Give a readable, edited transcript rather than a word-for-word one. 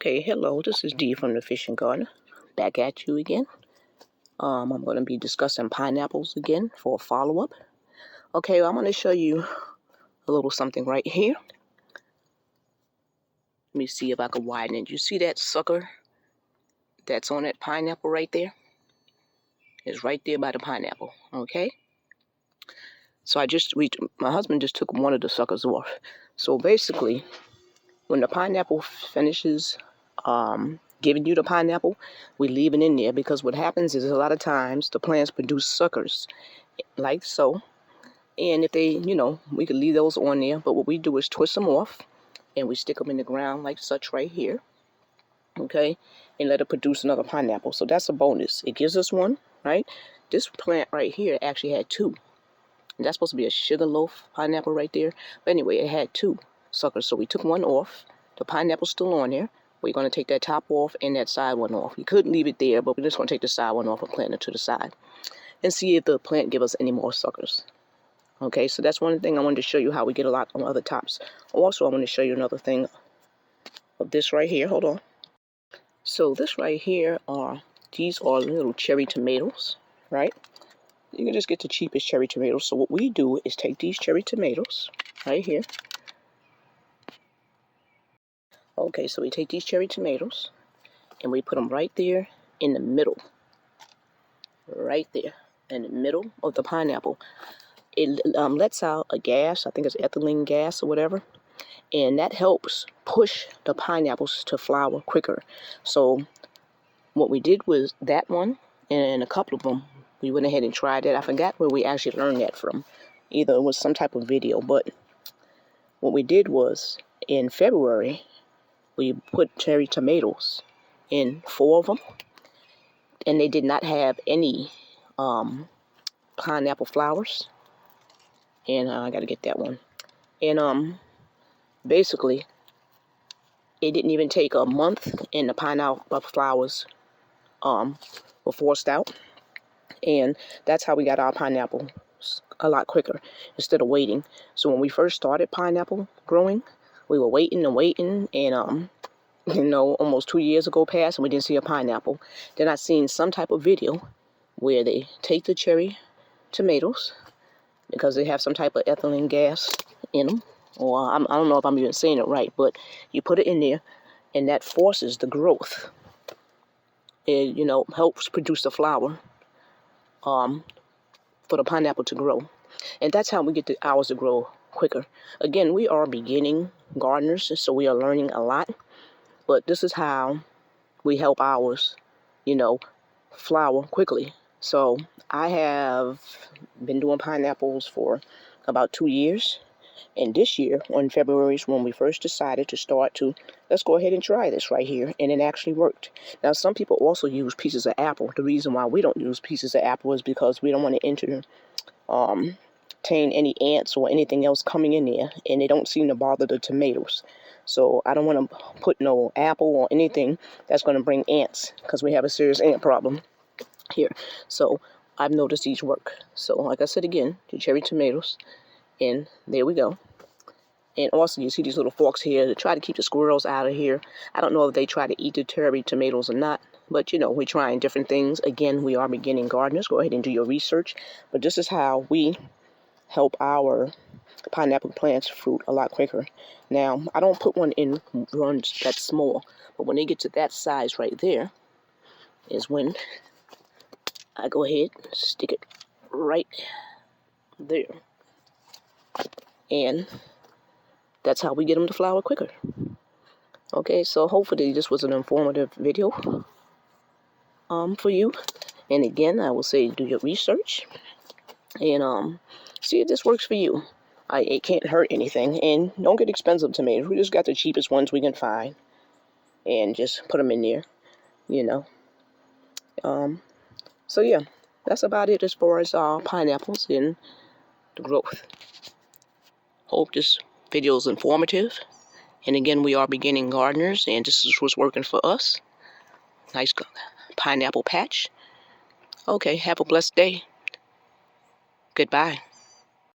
Okay, hello, this is Dee from the Fishing Garden. Back at you again. I'm going to be discussing pineapples again for a follow-up. Okay, I'm going to show you a little something right here. Let me see if I can widen it. You see that sucker that's on that pineapple right there? It's right there by the pineapple, okay? So my husband just took one of the suckers off. So basically, when the pineapple finishes giving you the pineapple, we leave it in there because what happens is a lot of times the plants produce suckers like so. And if they, we could leave those on there, but what we do is twist them off and we stick them in the ground like such right here, okay, and let it produce another pineapple. So that's a bonus. It gives us one, right? This plant right here actually had two. And that's supposed to be a sugarloaf pineapple right there. But anyway, it had two suckers, so we took one off. The pineapple's still on there. We're going to take that top off and that side one off. You could leave it there, but we're just going to take the side one off and plant it to the side and see if the plant gives us any more suckers. Okay, so that's one thing I wanted to show you how we get a lot on other tops. Also, I want to show you another thing of this right here. Hold on. So this right here these are little cherry tomatoes, right? You can just get the cheapest cherry tomatoes. So what we do is take these cherry tomatoes right here. Okay, so we take these cherry tomatoes and we put them right there in the middle. Right there in the middle of the pineapple. It lets out a gas, I think it's ethylene gas or whatever. And that helps push the pineapples to flower quicker. So what we did was that one and a couple of them, we went ahead and tried that. I forgot where we actually learned that from. Either it was some type of video, but what we did was in February, we put cherry tomatoes in 4 of them, and they did not have any pineapple flowers. And I got to get that one. And basically, it didn't even take a month, and the pineapple flowers were forced out. And that's how we got our pineapple a lot quicker instead of waiting. So when we first started pineapple growing, we were waiting and almost 2 years ago passed and we didn't see a pineapple. Then I seen some type of video where they take the cherry tomatoes because they have some type of ethylene gas in them. Or I don't know if I'm even saying it right, but you put it in there and that forces the growth. It, helps produce the flower for the pineapple to grow. And that's how we get ours to grow quicker. Again, we are beginning gardeners, so we are learning a lot. But this is how we help ours, flower quickly. So I have been doing pineapples for about 2 years. And this year, on February, is when we first decided to let's go ahead and try this right here. And it actually worked. Now, some people also use pieces of apple. The reason why we don't use pieces of apple is because we don't want to entertain any ants or anything else coming in there. And they don't seem to bother the tomatoes. So I don't want to put no apple or anything that's going to bring ants because we have a serious ant problem here. So I've noticed these work. So like I said again, the cherry tomatoes. And there we go. And also you see these little forks here to try to keep the squirrels out of here. I don't know if they try to eat the cherry tomatoes or not. But, we're trying different things. Again, we are beginning gardeners. Go ahead and do your research. But this is how we help our pineapple plants fruit a lot quicker. Now, I don't put one in runs that small. But when they get to that size right there is when I go ahead and stick it right there. And that's how we get them to flower quicker. Okay, so hopefully this was an informative video for you. And again, I will say do your research and see if this works for you. It can't hurt anything. And don't get expensive tomatoes. We just got the cheapest ones we can find and just put them in there, So yeah, that's about it as far as pineapples and the growth. Hope this video is informative. And again, we are beginning gardeners, and this is what's working for us. Nice pineapple patch. Okay, have a blessed day. Goodbye.